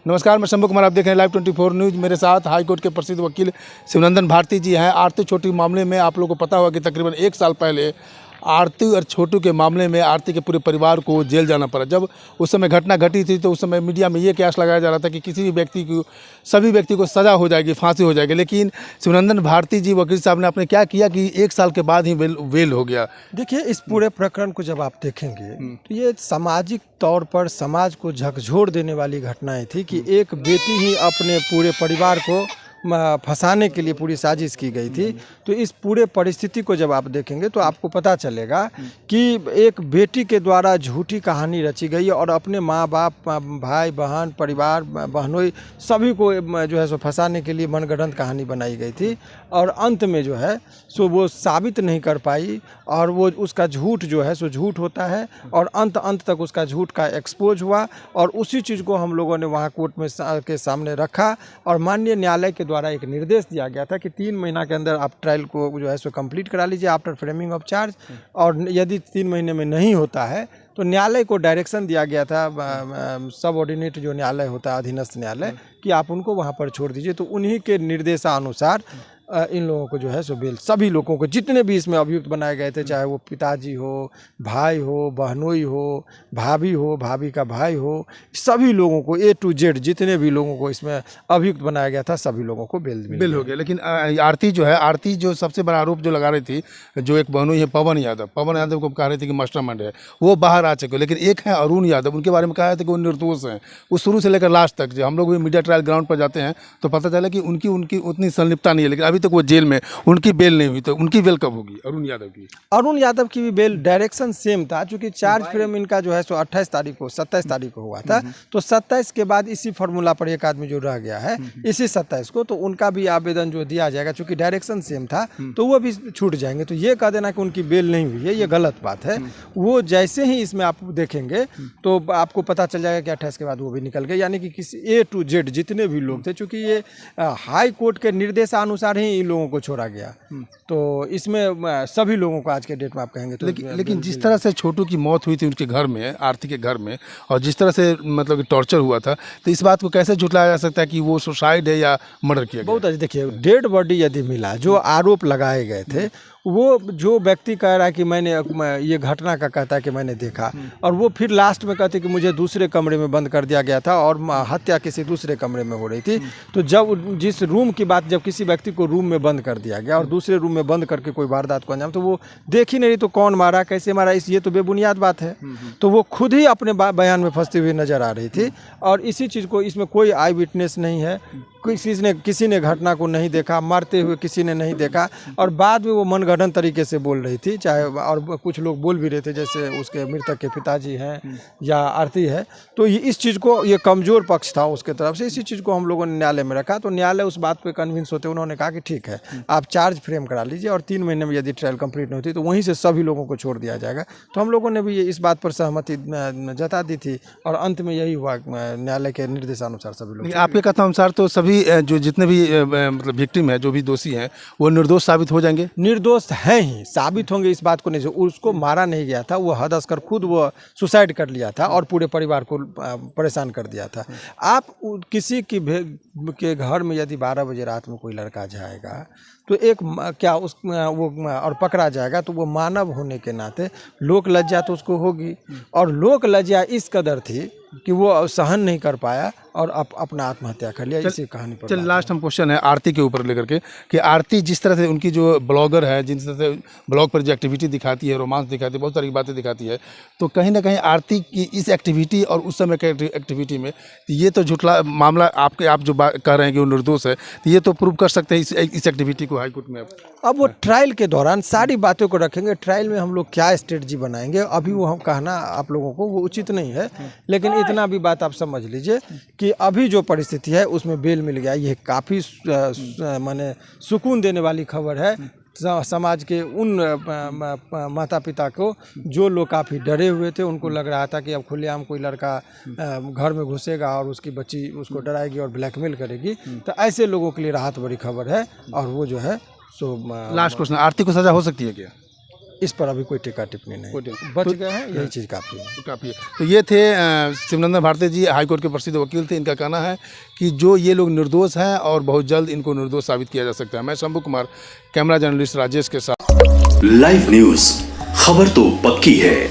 नमस्कार, मैं शंभू कुमार, आप देख रहे हैं लाइव 24 न्यूज़। मेरे साथ हाईकोर्ट के प्रसिद्ध वकील शिवनंदन भारती जी हैं। आरती छोटू मामले में आप लोगों को पता होगा कि तकरीबन 1 साल पहले आरती और छोटू के मामले में आरती के पूरे परिवार को जेल जाना पड़ा। जब उस समय घटना घटी थी तो उस समय मीडिया में ये कयास लगाया जा रहा था कि किसी भी व्यक्ति को, सभी व्यक्ति को सज़ा हो जाएगी, फांसी हो जाएगी। लेकिन शिवनंदन भारती जी वकील साहब ने आपने क्या किया कि 1 साल के बाद ही वेल हो गया। देखिए, इस पूरे प्रकरण को जब आप देखेंगे तो ये सामाजिक तौर पर समाज को झकझोर देने वाली घटनाएं थी कि एक बेटी ही अपने पूरे परिवार को फंसाने के लिए पूरी साजिश की गई थी। तो इस पूरे परिस्थिति को जब आप देखेंगे तो आपको पता चलेगा कि एक बेटी के द्वारा झूठी कहानी रची गई और अपने माँ बाप, भाई बहन, परिवार, बहनोई सभी को जो है सो फंसाने के लिए मनगढ़ंत कहानी बनाई गई थी। और अंत में जो है सो वो साबित नहीं कर पाई और वो उसका झूठ जो है सो झूठ होता है और अंत तक उसका झूठ का एक्सपोज हुआ। और उसी चीज़ को हम लोगों ने वहाँ कोर्ट में के सामने रखा और माननीय न्यायालय के द्वारा एक निर्देश दिया गया था कि 3 महीना के अंदर आप ट्रायल को जो है सो कंप्लीट करा लीजिए आफ्टर फ्रेमिंग ऑफ चार्ज। और यदि 3 महीने में नहीं होता है तो न्यायालय को डायरेक्शन दिया गया था, सब ऑर्डिनेट जो न्यायालय होता है, अधीनस्थ न्यायालय, कि आप उनको वहाँ पर छोड़ दीजिए। तो उन्हीं के निर्देशानुसार इन लोगों को जो है सो बेल, सभी लोगों को जितने भी इसमें अभियुक्त बनाए गए थे, चाहे वो पिताजी हो, भाई हो, बहनोई हो, भाभी हो, भाभी का भाई हो, सभी लोगों को A to Z जितने भी लोगों को इसमें अभियुक्त बनाया गया था सभी लोगों को बेल हो गया। लेकिन आरती जो है, आरती जो सबसे बड़ा आरोप जो लगा रही थी, जो एक बहनोई है पवन यादव को कह रही थी कि मास्टरमाइंड है, वो बाहर आ चुके। लेकिन एक है अरुण यादव, उनके बारे में कहा था कि वो निर्दोष हैं। वो शुरू से लेकर लास्ट तक, जो हम लोग भी मीडिया ट्रायल ग्राउंड पर जाते हैं तो पता चला कि उनकी उतनी संलिप्तता नहीं है। लेकिन अभी तक वो जेल में, उनकी बेल नहीं हुई। तो उनकी बेल कब होगी अरुण यादव की भी बेल डायरेक्शन सेम था, चूंकि चार्ज फ्रेम इनका जो है सो 27 तारीख को हुआ था। तो 27 के बाद इसी फार्मूला पर एक आदमी जो रह गया है इसी 27 को, तो उनका भी आवेदन जो दिया जाएगा, चूंकि डायरेक्शन सेम था तो वो भी छूट जाएंगे। तो ये कह देना कि उनकी बेल नहीं हुई है, ये गलत बात है। वो जैसे ही इसमें आप देखेंगे तो आपको पता चल जाएगा कि 28 के बाद वो भी निकल गए। यानी कि किसी A to Z जितने भी लोग थे, चूंकि ये हाई कोर्ट के निर्देशानुसार ही इन लोगों को छोड़ा गया, तो इसमें सभी लोगों को आज के डेट में आप कहेंगे तो लेकिन जिस तरह से छोटू की मौत हुई थी उनके घर में, आरती के घर में, और जिस तरह से मतलब कि टॉर्चर हुआ था, तो इस बात को कैसे झुटलाया जा सकता है कि वो सुसाइड है या मर्डर किया गया? बहुत अच्छी देखिए, डेड बॉडी यदि मिला, जो आरोप लगाए गए थे, वो जो व्यक्ति कह रहा है कि मैंने ये घटना का कहता है कि मैंने देखा, और वो फिर लास्ट में कहते कि मुझे दूसरे कमरे में बंद कर दिया गया था और हत्या किसी दूसरे कमरे में हो रही थी। तो जब जिस रूम की बात, जब किसी व्यक्ति को रूम में बंद कर दिया गया और दूसरे रूम में बंद करके कोई वारदात को अंजाम, तो वो देख ही नहीं तो कौन मारा, कैसे मारा, ये तो बेबुनियाद बात है। तो वो खुद ही अपने बयान में फंसती हुई नजर आ रही थी। और इसी चीज़ को, इसमें कोई आई विटनेस नहीं है, किसी ने घटना को नहीं देखा, मारते हुए किसी ने नहीं देखा। और बाद में वो मनगढ़ंत तरीके से बोल रही थी, चाहे और कुछ लोग बोल भी रहे थे, जैसे उसके मृतक के पिताजी हैं या आरती है। तो ये इस चीज़ को, ये कमज़ोर पक्ष था उसके तरफ से, इसी चीज़ को हम लोगों ने न्यायालय में रखा। तो न्यायालय उस बात पे कन्विंस होते उन्होंने कहा कि ठीक है, आप चार्ज फ्रेम करा लीजिए और 3 महीने में यदि ट्रायल कंप्लीट नहीं होती तो वहीं से सभी लोगों को छोड़ दिया जाएगा। तो हम लोगों ने भी इस बात पर सहमति जता दी थी और अंत में यही हुआ, न्यायालय के निर्देशानुसार सभी लोग। आपके कथन अनुसार तो सभी जो जितने भी मतलब विक्टिम है, जो भी दोषी हैं, वो निर्दोष साबित हो जाएंगे? निर्दोष हैं ही, साबित होंगे, इस बात को नहीं। उसको मारा नहीं गया था, वो हद कर खुद वो सुसाइड कर लिया था और पूरे परिवार को परेशान कर दिया था। आप किसी के घर में यदि 12 बजे रात में कोई लड़का जाएगा तो एक क्या उस वो और पकड़ा जाएगा, तो वो मानव होने के नाते लोक लज्जा तो उसको होगी। और लोक लज्जा इस कदर थी कि वो सहन नहीं कर पाया और अपना आत्महत्या कर लिया। इसी कहानी पर लास्ट हम क्वेश्चन है आरती के ऊपर लेकर के, कि आरती जिस तरह से उनकी जो ब्लॉगर है, जिस तरह से ब्लॉग पर जो एक्टिविटी दिखाती है, रोमांस दिखाती है, बहुत सारी बातें दिखाती है, तो कहीं ना कहीं आरती की इस एक्टिविटी और उस समय के एक्टिविटी में ये तो झूठला मामला, आप जो कह रहे हैं कि वो निर्दोष है, तो ये तो प्रूव कर सकते हैं इस एक्टिविटी को हाईकोर्ट में। अब वो ट्रायल के दौरान सारी बातों को रखेंगे। ट्रायल में हम लोग क्या स्ट्रेटजी बनाएंगे, अभी वो हम कहना आप लोगों को वो उचित नहीं है। लेकिन इतना भी बात आप समझ लीजिए कि अभी जो परिस्थिति है उसमें बेल मिल गया, ये काफ़ी माने सुकून देने वाली खबर है समाज के उन माता पिता को जो लोग काफ़ी डरे हुए थे। उनको लग रहा था कि अब खुलेआम कोई लड़का घर में घुसेगा और उसकी बच्ची उसको डराएगी और ब्लैकमेल करेगी। तो ऐसे लोगों के लिए राहत बड़ी खबर है। और वो जो है सो लास्ट क्वेश्चन, आरती को सज़ा हो सकती है क्या? इस पर अभी कोई टीका टिप्पणी नहीं, बच गए हैं, यही चीज़ काफ़ी है। काफ़ी है। तो ये थे शिवनंदन भारती जी, हाईकोर्ट के प्रसिद्ध वकील थे। इनका कहना है कि जो ये लोग निर्दोष हैं और बहुत जल्द इनको निर्दोष साबित किया जा सकता है। मैं शंभू कुमार, कैमरा जर्नलिस्ट राजेश के साथ। लाइव न्यूज, खबर तो पक्की है।